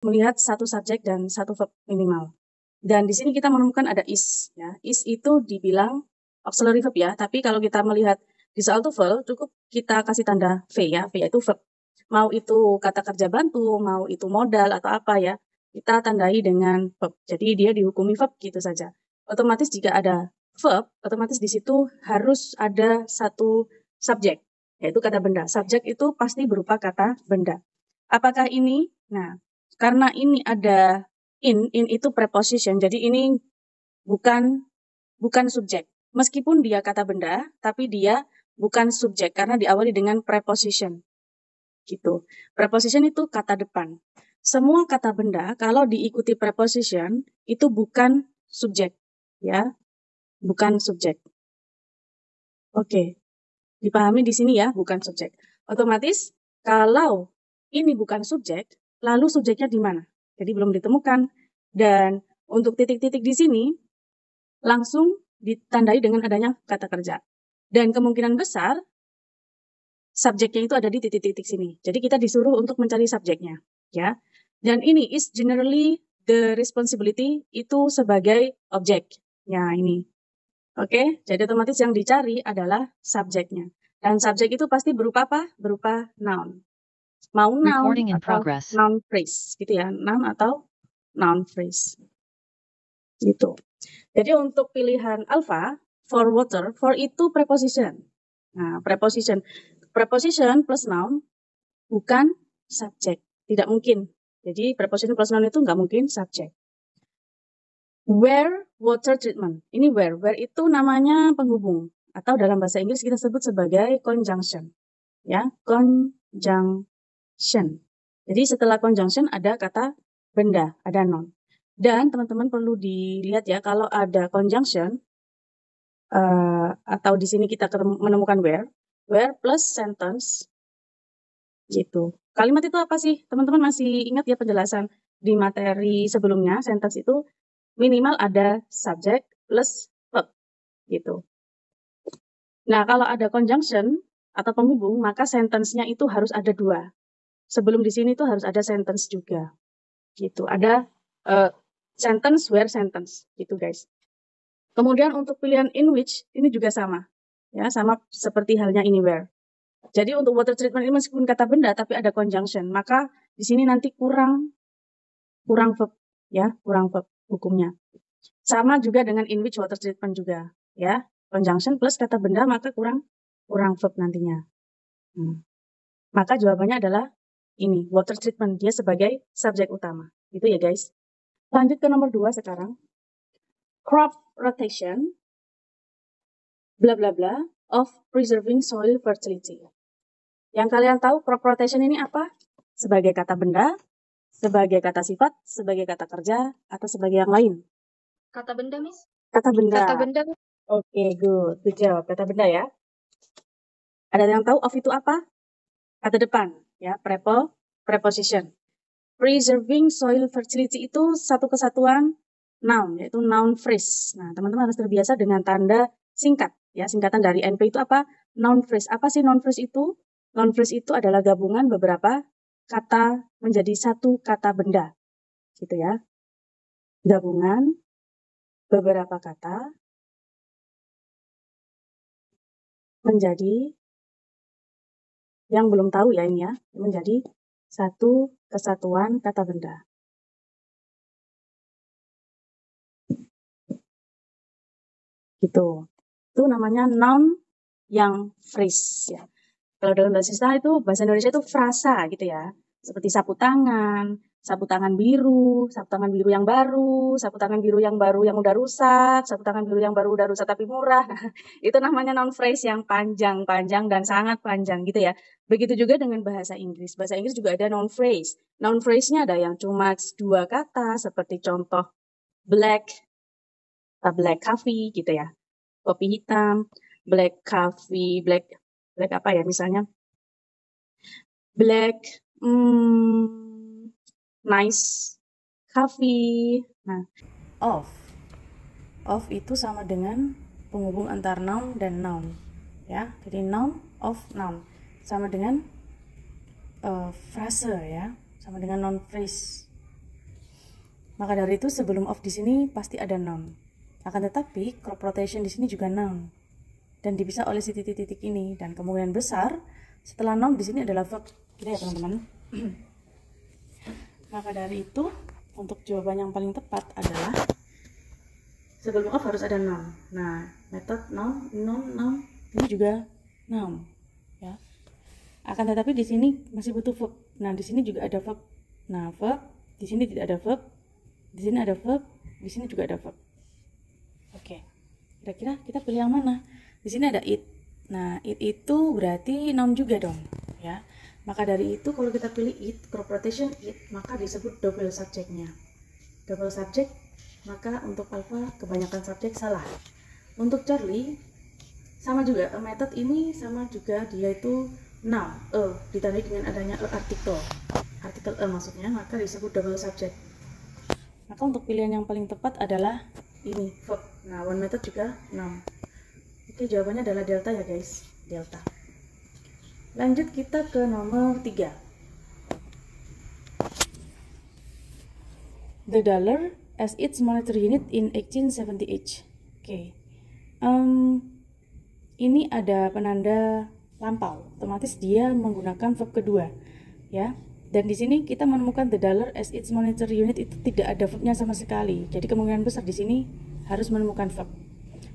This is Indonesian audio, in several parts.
melihat satu subjek dan satu verb minimal. Dan di sini kita menemukan ada is, ya. Is itu dibilang auxiliary verb ya, tapi kalau kita melihat di soal TOEFL cukup kita kasih tanda V ya, V itu verb. Mau itu kata kerja bantu, mau itu modal atau apa ya, kita tandai dengan verb. Jadi dia dihukumi verb gitu saja. Otomatis jika ada verb, otomatis di situ harus ada satu subjek, yaitu kata benda. Subjek itu pasti berupa kata benda. Apakah ini? Nah, karena ini ada in itu preposition, jadi ini bukan subjek. Meskipun dia kata benda, tapi dia bukan subjek karena diawali dengan preposition. Gitu. Preposition itu kata depan. Semua kata benda kalau diikuti preposition itu bukan subjek, ya, bukan subjek. Oke, dipahami di sini ya, bukan subjek. Otomatis kalau ini bukan subjek, lalu subjeknya di mana? Jadi belum ditemukan. Dan untuk titik-titik di sini langsung ditandai dengan adanya kata kerja. Dan kemungkinan besar subjeknya itu ada di titik-titik sini. Jadi kita disuruh untuk mencari subjeknya, ya. Dan ini is generally the responsibility itu sebagai objek. Ya, ini. Oke, jadi otomatis yang dicari adalah subjeknya. Dan subjek itu pasti berupa apa? Berupa noun. Mau noun atau noun phrase, gitu ya. Noun atau noun phrase. Gitu. Jadi untuk pilihan alpha, for water, for itu preposition. Nah, preposition plus noun bukan subjek. Tidak mungkin. Jadi preposition plus noun itu nggak mungkin subjek. Where water treatment. Ini where. Where itu namanya penghubung. Atau dalam bahasa Inggris kita sebut sebagai conjunction. Ya, conjunction. Jadi setelah conjunction ada kata benda, ada noun. Dan teman-teman perlu dilihat ya, kalau ada conjunction, atau di sini kita menemukan where plus sentence, gitu. Kalimat itu apa sih? Teman-teman masih ingat ya penjelasan di materi sebelumnya, sentence itu minimal ada subject plus verb, gitu. Nah, kalau ada conjunction atau penghubung, maka sentence-nya itu harus ada dua. Sebelum di sini tuh harus ada sentence juga, gitu. Ada sentence, where sentence, gitu guys. Kemudian untuk pilihan in which, ini juga sama. Ya, sama seperti halnya anywhere. Jadi untuk water treatment ini meskipun kata benda, tapi ada conjunction. Maka di sini nanti kurang verb, ya, kurang verb hukumnya. Sama juga dengan in which water treatment juga, ya. Conjunction plus kata benda, maka kurang verb nantinya. Maka jawabannya adalah ini, water treatment. Dia sebagai subjek utama. Itu ya guys. Lanjut ke nomor 2 sekarang. Crop rotation, bla bla bla, of preserving soil fertility. Yang kalian tahu crop rotation ini apa? Sebagai kata benda, sebagai kata sifat, sebagai kata kerja, atau sebagai yang lain? Kata benda, Miss. Kata benda. Kata benda. Oke, good. Good job. Kata benda ya. Ada yang tahu of itu apa? Kata depan, ya, preposition. Preserving soil fertility itu satu kesatuan noun, yaitu noun phrase. Nah, teman-teman harus terbiasa dengan tanda singkat, ya, singkatan dari NP itu apa? Noun phrase. Apa sih noun phrase itu? Noun phrase itu adalah gabungan beberapa kata menjadi satu kata benda, gitu ya. Gabungan beberapa kata menjadi, yang belum tahu ya ini ya, menjadi satu kesatuan kata benda. Gitu. Itu namanya noun yang phrase ya. Kalau dalam bahasa Indonesia itu frasa gitu ya. Seperti sapu tangan biru yang baru, sapu tangan biru yang baru yang udah rusak, sapu tangan biru yang baru udah rusak tapi murah. Itu namanya noun phrase yang panjang-panjang dan sangat panjang gitu ya. Begitu juga dengan bahasa Inggris. Bahasa Inggris juga ada noun phrase. Noun phrase-nya ada yang cuma 2 kata seperti contoh black coffee gitu ya. Kopi hitam, black coffee, black apa ya misalnya? Black nice coffee. Nah, of itu sama dengan penghubung antar noun dan noun, ya. Jadi noun of noun sama dengan frase ya, sama dengan noun phrase. Maka dari itu sebelum of di sini pasti ada noun. Akan tetapi crop rotation di sini juga noun dan dipisah oleh si titik-titik ini, dan kemungkinan besar setelah noun di sini adalah verb. Gitu ya teman-teman. Maka dari itu untuk jawaban yang paling tepat adalah sebelum of harus ada noun. Nah, metode noun ini juga noun, ya. Akan tetapi di sini masih butuh verb. Nah, di sini juga ada verb. Nah, verb di sini tidak ada verb. Di sini ada verb, di sini juga ada verb. Oke. Kira-kira kita pilih yang mana? Di sini ada it. Nah, it itu berarti noun juga dong, ya. Maka dari itu kalau kita pilih it, crop rotation it, maka disebut double subjeknya. Double subjek, maka untuk alpha kebanyakan subjek salah. Untuk Charlie sama juga, method ini sama juga, dia itu noun, ditandai dengan adanya artikel maksudnya, maka disebut double subject. Maka untuk pilihan yang paling tepat adalah ini, verb. Nah, one method juga noun. Oke, jawabannya adalah delta ya guys, delta. Lanjut kita ke nomor 3. The dollar as its monetary unit in 1878. Oke. Ini ada penanda lampau, otomatis dia menggunakan verb kedua, ya. Dan di sini kita menemukan the dollar as its monetary unit itu tidak ada verbnya sama sekali. Jadi kemungkinan besar di sini harus menemukan verb.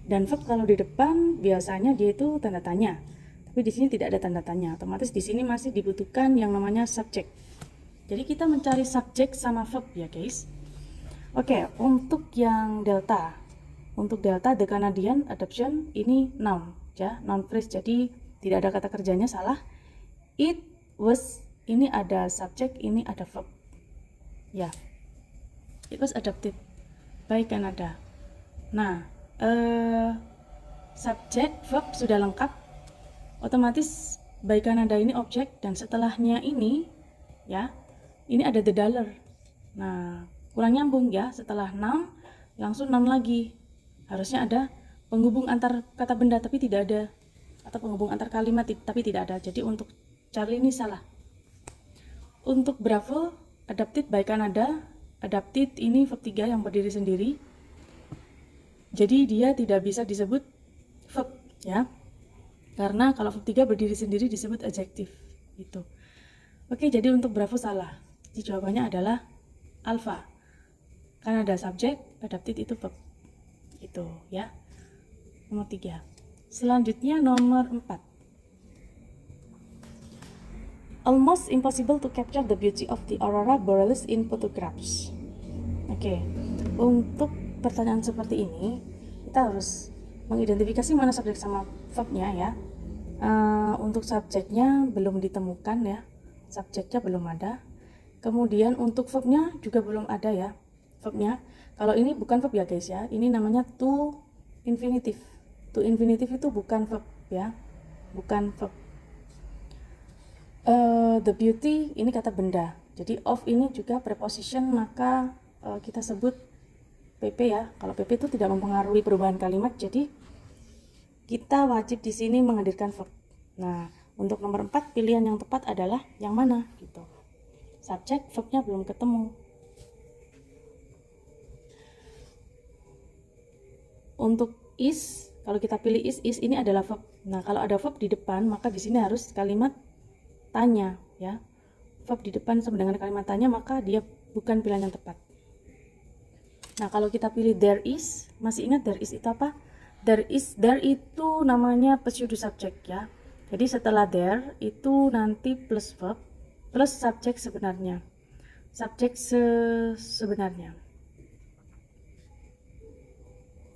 Dan verb kalau di depan biasanya dia itu tanda tanya. Tapi di sini tidak ada tanda tanya. Otomatis di sini masih dibutuhkan yang namanya subjek. Jadi kita mencari subjek sama verb ya, guys. Oke, untuk yang delta. Untuk delta the Canadian adoption ini noun, ya, noun phrase. Jadi tidak ada kata kerjanya, salah. It was, ini ada subjek, ini ada verb. Ya. It was adopted by Canada. Nah, subjek, verb sudah lengkap. Otomatis by Canada ini objek, dan setelahnya ini, ya, ini ada the dollar. Nah, kurang nyambung ya, setelah noun langsung noun lagi. Harusnya ada penghubung antar kata benda tapi tidak ada, atau penghubung antar kalimat tapi tidak ada. Jadi untuk Charlie ini salah. Untuk Bravo, adopted by Canada, adopted ini verb 3 yang berdiri sendiri. Jadi dia tidak bisa disebut verb, ya. Karena kalau verb 3 berdiri sendiri disebut adjektif gitu. Oke, jadi untuk Bravo salah. Jadi jawabannya adalah alpha. Karena ada subjek, adapted itu verb. Itu ya. Nomor 3. Selanjutnya nomor 4. Almost impossible to capture the beauty of the aurora borealis in photographs. Oke. Untuk pertanyaan seperti ini, kita harus mengidentifikasi mana subjek sama verbnya ya. Untuk subjeknya belum ditemukan ya, subjeknya belum ada. Kemudian untuk verbnya juga belum ada ya, verbnya. Kalau ini bukan verb ya guys ya, ini namanya to infinitive. To infinitive itu bukan verb ya, bukan verb. The beauty ini kata benda. Jadi of ini juga preposition, maka kita sebut PP ya. Kalau PP itu tidak mempengaruhi perubahan kalimat, jadi kita wajib di sini menghadirkan verb. Nah, untuk nomor 4 pilihan yang tepat adalah yang mana gitu. Subjek, verbnya belum ketemu. Untuk is, kalau kita pilih is ini adalah verb. Nah, kalau ada verb di depan, maka di sini harus kalimat tanya ya. Verb di depan sama dengan kalimat tanya, maka dia bukan pilihan yang tepat. Nah, kalau kita pilih there is, masih ingat there is itu apa? There itu namanya pseudo subject ya. Jadi setelah there itu nanti plus verb plus subjek sebenarnya. Subjek sebenarnya.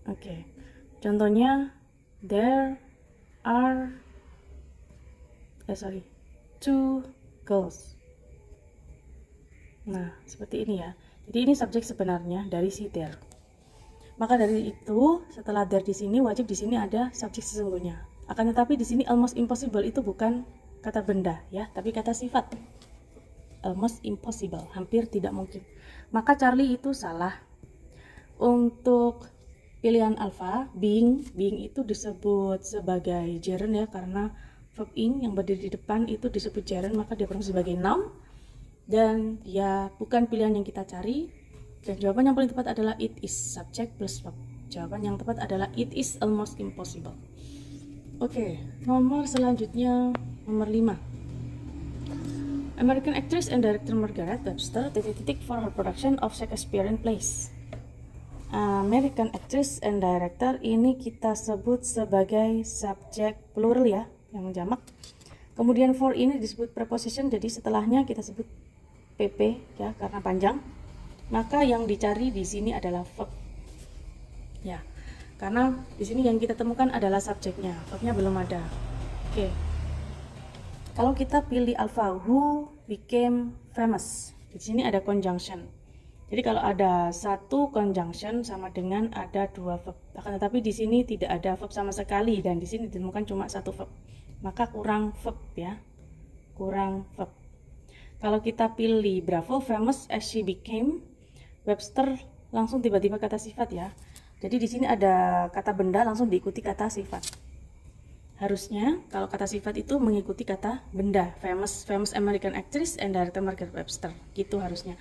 Oke. Contohnya there are two girls. Nah, seperti ini ya. Jadi ini subjek sebenarnya dari si there. Maka dari itu, setelah there di sini wajib di sini ada subjek sesungguhnya. Akan tetapi di sini almost impossible itu bukan kata benda ya, tapi kata sifat. Almost impossible, hampir tidak mungkin. Maka Charlie itu salah. Untuk pilihan alpha, being itu disebut sebagai gerund ya, karena verb ing yang berdiri di depan itu disebut gerund, maka dia berfungsi sebagai noun dan dia bukan pilihan yang kita cari. Oke, jawaban yang paling tepat adalah it is, subject plus verb. Jawaban yang tepat adalah it is almost impossible. Oke, nomor selanjutnya nomor 5. American actress and director Margaret Webster for her production of Shakespearean plays. American actress and director ini kita sebut sebagai subjek plural ya, yang jamak. Kemudian for ini disebut preposition, jadi setelahnya kita sebut pp ya karena panjang. Maka yang dicari di sini adalah verb. Ya. Karena di sini yang kita temukan adalah subjeknya, verbnya belum ada. Oke. Kalau kita pilih alpha, who became famous. Di sini ada conjunction. Jadi kalau ada satu conjunction sama dengan ada dua verb. Akan tetapi di sini tidak ada verb sama sekali dan di sini ditemukan cuma satu verb. Maka kurang verb ya. Kurang verb. Kalau kita pilih Bravo, famous as she became, Webster langsung tiba-tiba kata sifat ya. Jadi di sini ada kata benda langsung diikuti kata sifat. Harusnya kalau kata sifat itu mengikuti kata benda. Famous American actress and director Margaret Webster. Gitu harusnya.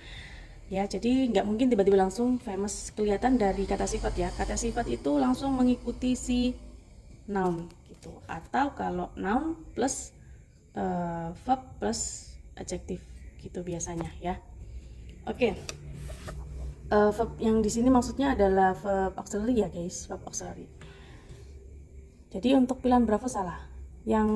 Ya, jadi nggak mungkin tiba-tiba langsung famous kelihatan dari kata sifat ya. Kata sifat itu langsung mengikuti si noun gitu. Atau kalau noun plus verb plus adjective gitu biasanya ya. Oke. Verb yang di sini maksudnya adalah verb auxiliary ya guys, verb auxiliary. Jadi untuk pilihan Bravo salah. Yang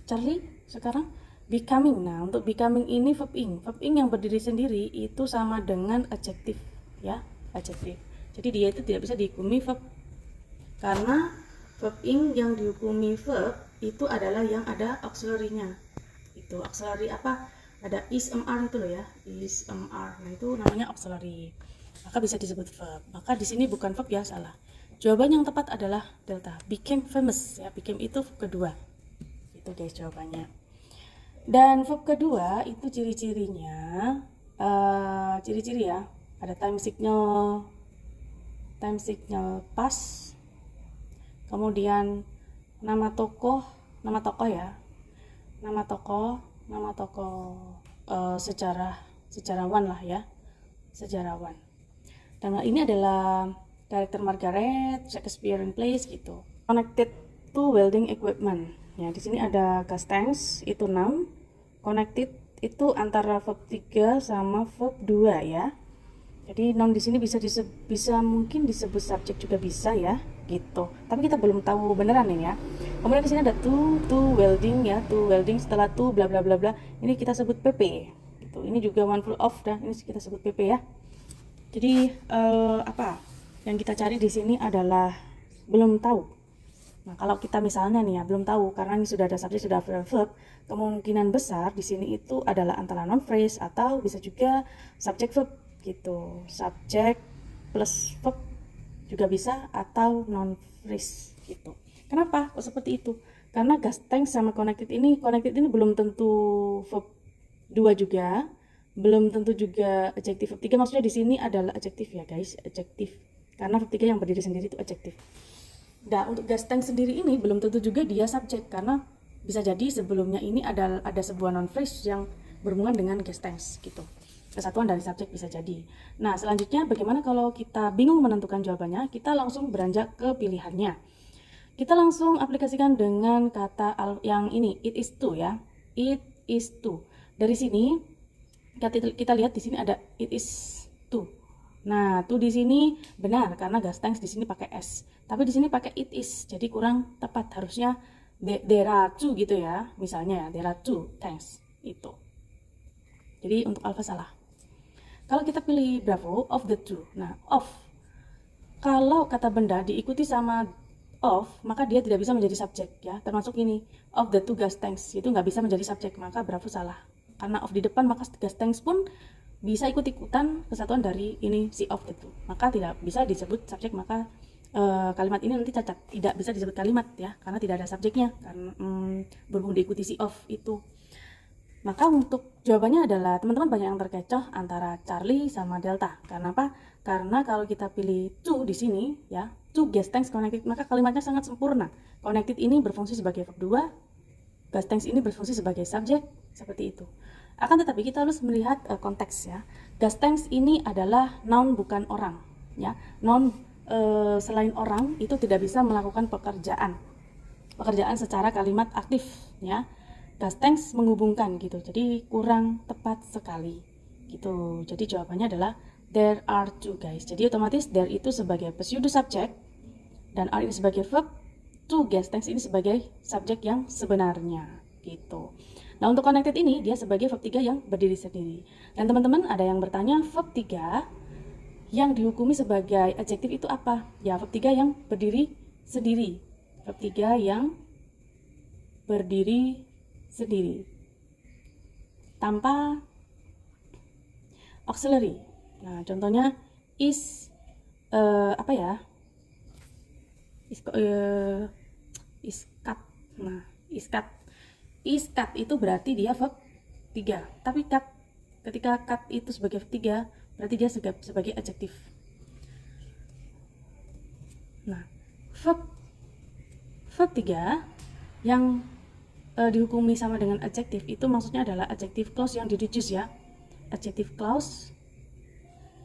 Charlie sekarang becoming. Nah, untuk becoming ini verb ing yang berdiri sendiri itu sama dengan adjective ya, adjective. Jadi dia itu tidak bisa dihukumi verb. Karena verb ing yang dihukumi verb itu adalah yang ada auxiliary-nya. Itu auxiliary apa? Ada is mr itu loh ya, is mr. Nah, itu namanya auxiliary. Maka bisa disebut verb. Maka di sini bukan verb ya, salah. Jawaban yang tepat adalah delta, became famous ya. Became itu verb kedua. Itu guys jawabannya. Dan verb kedua itu ciri-cirinya, ciri-ciri ya. Ada time signal past. Kemudian nama tokoh ya. Nama tokoh sejarawan lah ya, sejarawan. Dan ini adalah director Margaret, Shakespearean plays gitu. Connected to welding equipment. Ya, di sini ada gas tanks itu noun. Connected itu antara verb 3 sama verb 2 ya. Jadi noun di sini bisa mungkin disebut subjek juga bisa ya, gitu. Tapi kita belum tahu beneran ini ya. Kemudian di sini ada to welding ya, to welding setelah to bla bla bla bla. Ini kita sebut pp. Gitu. Ini juga one full of dah. Ini kita sebut pp ya. Jadi apa yang kita cari di sini adalah belum tahu. Nah, kalau kita misalnya nih ya belum tahu karena ini sudah ada subjek, sudah ada verb, kemungkinan besar di sini itu adalah antara noun phrase atau bisa juga subjek verb gitu. Subjek plus verb juga bisa atau noun phrase gitu. Kenapa kok seperti itu? Karena gas tank sama connected ini belum tentu verb 2 juga, belum tentu juga adjektif. Verb 3 maksudnya di sini adalah adjektif ya guys, adjektif. Karena verb 3 yang berdiri sendiri itu adjektif. Nah, untuk gas tank sendiri ini belum tentu juga dia subjek karena bisa jadi sebelumnya ini ada sebuah noun phrase yang berhubungan dengan gas tanks gitu. Kesatuan dari subjek bisa jadi. Nah, selanjutnya bagaimana kalau kita bingung menentukan jawabannya? Kita langsung beranjak ke pilihannya. Kita langsung aplikasikan dengan kata yang ini, it is to ya. It is to. Dari sini kita lihat di sini ada it is to. Nah, to di sini benar karena gas tanks di sini pakai s. Tapi di sini pakai it is. Jadi kurang tepat. Harusnya there are two gitu ya. Misalnya ya, there are two tanks itu. Jadi untuk alpha salah. Kalau kita pilih Bravo, of the two. Nah, of. Kalau kata benda diikuti sama of, maka dia tidak bisa menjadi subjek ya. Termasuk ini, of the two gas tanks. Itu nggak bisa menjadi subjek, maka Bravo salah. Karena of di depan, maka gas tanks pun bisa ikut-ikutan kesatuan dari ini si of the two. Maka tidak bisa disebut subjek, maka kalimat ini nanti cacat. Tidak bisa disebut kalimat ya, karena tidak ada subjeknya. Karena berhubung diikuti si of itu. Maka untuk jawabannya adalah teman-teman banyak yang terkecoh antara Charlie sama Delta. Karena apa? Karena kalau kita pilih to di sini ya, to gas tanks connected, maka kalimatnya sangat sempurna. Connected ini berfungsi sebagai verb 2, gas tanks ini berfungsi sebagai subjek, seperti itu. Akan tetapi kita harus melihat konteks ya. Gas tanks ini adalah noun bukan orang ya. Noun selain orang itu tidak bisa melakukan pekerjaan secara kalimat aktif ya. Gas tanks menghubungkan gitu. Jadi kurang tepat sekali gitu. Jadi jawabannya adalah there are two guys. Jadi otomatis there itu sebagai pseudo subject dan are ini sebagai verb, two gas tanks ini sebagai subjek yang sebenarnya gitu. Nah, untuk connected ini dia sebagai verb 3 yang berdiri sendiri. Dan teman-teman ada yang bertanya verb 3 yang dihukumi sebagai adjektif itu apa? Ya, verb 3 yang berdiri sendiri. Verb 3 yang berdiri sendiri. Tanpa auxiliary. Nah, contohnya is apa ya? Is cut. Nah, is cut. Is cut itu berarti dia verb 3. Tapi cut, ketika cut itu sebagai verb 3, berarti dia sebagai adjektif. Nah, verb 3 yang dihukumi sama dengan adjektif itu maksudnya adalah adjective clause yang di-reduce ya. Adjective clause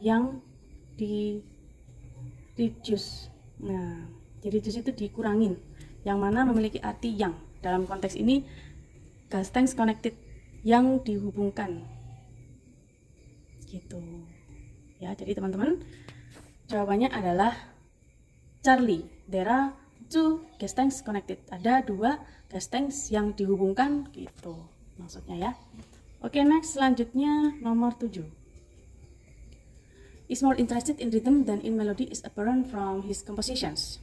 yang di-reduce. Nah, di-reduce itu dikurangin, yang mana memiliki arti yang. Dalam konteks ini gas tanks connected yang dihubungkan gitu ya. Jadi teman-teman jawabannya adalah Charlie. There are two gas tanks connected. Ada 2 gas tanks yang dihubungkan gitu maksudnya ya. Oke, next selanjutnya nomor 7. Is more interested in rhythm than in melody is apparent from his compositions.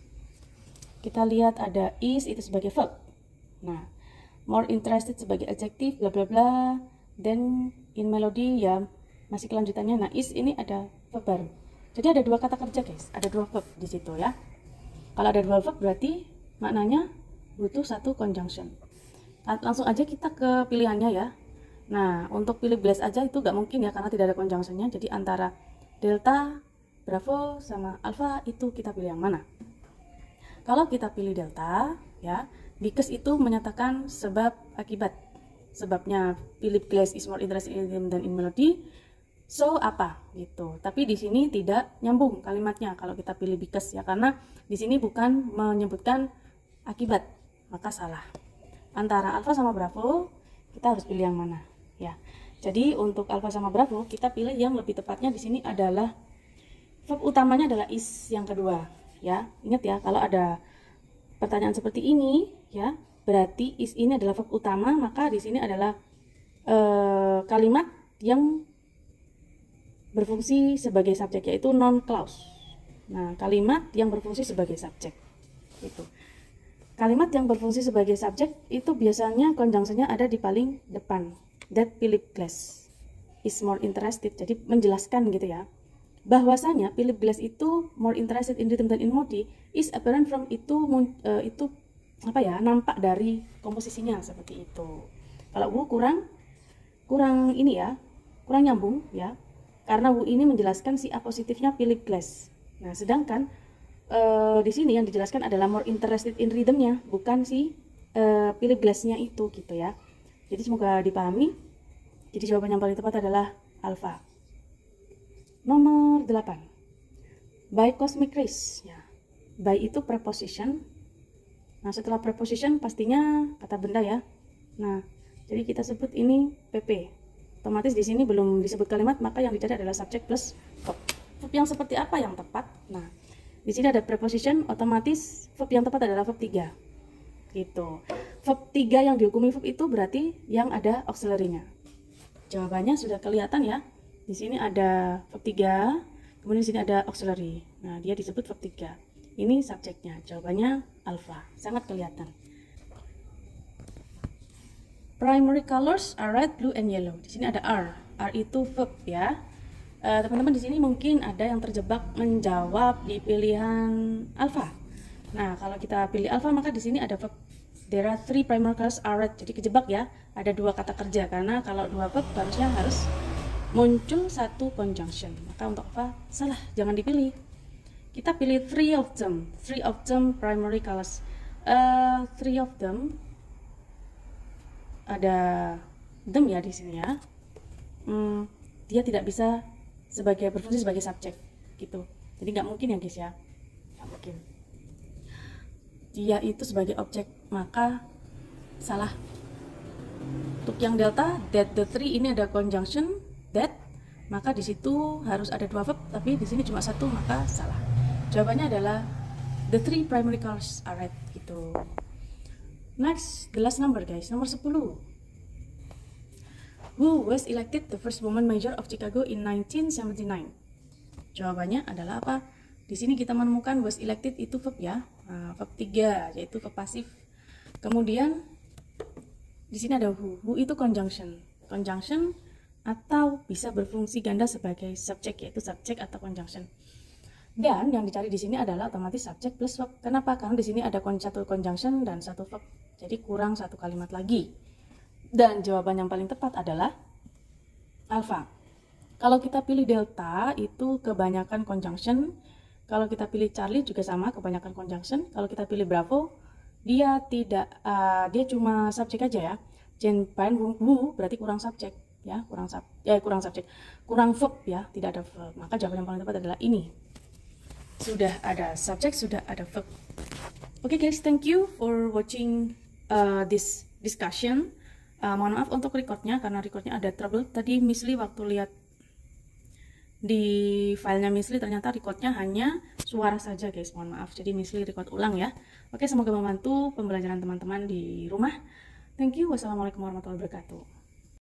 Kita lihat ada is itu sebagai verb. Nah, more interested sebagai adjektif bla bla bla, then in melody ya masih kelanjutannya. Nah, is ini ada verb baru. Jadi ada 2 kata kerja guys, ada 2 verb di situ ya. Kalau ada 2 verb berarti maknanya butuh 1 conjunction. Langsung aja kita ke pilihannya ya. Nah, untuk pilih blast aja itu gak mungkin ya karena tidak ada conjunctionnya. Jadi antara delta, bravo sama alpha itu kita pilih yang mana? Kalau kita pilih delta ya, because itu menyatakan sebab akibat. Sebabnya Philip Glass is more interested in rhythm than in melody. So apa gitu. Tapi di sini tidak nyambung kalimatnya kalau kita pilih because ya, karena di sini bukan menyebutkan akibat, maka salah. Antara alpha sama bravo kita harus pilih yang mana ya. Jadi untuk alpha sama bravo kita pilih yang lebih tepatnya di sini adalah verb utamanya adalah is yang kedua ya. Ingat ya, kalau ada pertanyaan seperti ini ya, berarti is ini adalah verb utama, maka di sini adalah kalimat yang berfungsi sebagai subjek yaitu non clause. Nah, kalimat yang berfungsi sebagai subjek itu. Kalimat yang berfungsi sebagai subjek itu biasanya conjunctionnya ada di paling depan. That Philip Glass is more interested. Jadi menjelaskan gitu ya, bahwasanya Philip Glass itu more interested in rhythm than in melody is apparent from itu apa ya, nampak dari komposisinya seperti itu. Kalau Bu kurang ini ya, kurang nyambung ya, karena Bu ini menjelaskan si A positifnya Philip Glass. Nah, sedangkan di sini yang dijelaskan adalah more interested in rhythmnya, bukan si Philip Glass-nya itu gitu ya. Jadi semoga dipahami. Jadi jawaban yang paling tepat adalah alpha. Nomor 8. By cosmic rays ya. By itu preposition. Nah, setelah preposition pastinya kata benda ya. Nah, jadi kita sebut ini PP. Otomatis di sini belum disebut kalimat, maka yang dicari adalah subject plus verb. Verb yang seperti apa yang tepat? Nah, di sini ada preposition, otomatis verb yang tepat adalah verb 3. Gitu. Verb 3 yang dihukumi verb itu berarti yang ada auxiliary-nya. Jawabannya sudah kelihatan ya. Di sini ada verb 3, kemudian di sini ada auxiliary. Nah, dia disebut verb 3. Ini subjeknya. Jawabannya alpha. Sangat kelihatan. Primary colors are red, blue, and yellow. Di sini ada R. R itu verb ya. Teman-teman di sini mungkin ada yang terjebak menjawab di pilihan alpha. Nah, kalau kita pilih alpha maka di sini ada verb. There are 3 primary colors are red. Jadi kejebak ya. Ada 2 kata kerja karena kalau 2 verb harusnya harus muncul 1 conjunction. Maka untuk apa? Salah, jangan dipilih. Kita pilih 3 of them. 3 of them primary colors. 3 of them ada them ya di sini ya. dia tidak bisa berfungsi sebagai subjek gitu. Jadi nggak mungkin ya guys ya, nggak mungkin. Dia itu sebagai objek, maka salah. Untuk yang delta, that, the three ini ada conjunction that, maka di situ harus ada 2 verb, tapi di sini cuma 1, maka salah. Jawabannya adalah the 3 primary colors are red gitu. Next, the last number guys, nomor 10. Who was elected the first woman mayor of Chicago in 1979? Jawabannya adalah apa? Di sini kita menemukan was elected itu verb ya, verb 3 yaitu verb pasif. Kemudian di sini ada who itu conjunction atau bisa berfungsi ganda sebagai subjek, yaitu subjek atau conjunction. Dan yang dicari di sini adalah otomatis subjek plus verb. Kenapa? Karena di sini ada 1 conjunction dan 1 verb. Jadi kurang 1 kalimat lagi. Dan jawaban yang paling tepat adalah alpha. Kalau kita pilih delta itu kebanyakan conjunction. Kalau kita pilih Charlie juga sama, kebanyakan conjunction. Kalau kita pilih Bravo, dia tidak, dia cuma subjek aja ya. Jen Pain Wu berarti kurang subjek ya, kurang verb ya, tidak ada verb. Maka jawaban yang paling tepat adalah ini. Sudah ada subjek, sudah ada verb. Oke guys, thank you for watching this discussion. Mohon maaf untuk recordnya karena recordnya ada trouble. Tadi Miss Lee waktu lihat di filenya Miss Lee ternyata recordnya hanya suara saja guys, mohon maaf. Jadi Miss Lee record ulang ya. Oke, semoga membantu pembelajaran teman-teman di rumah. Thank you. Wassalamualaikum warahmatullahi wabarakatuh.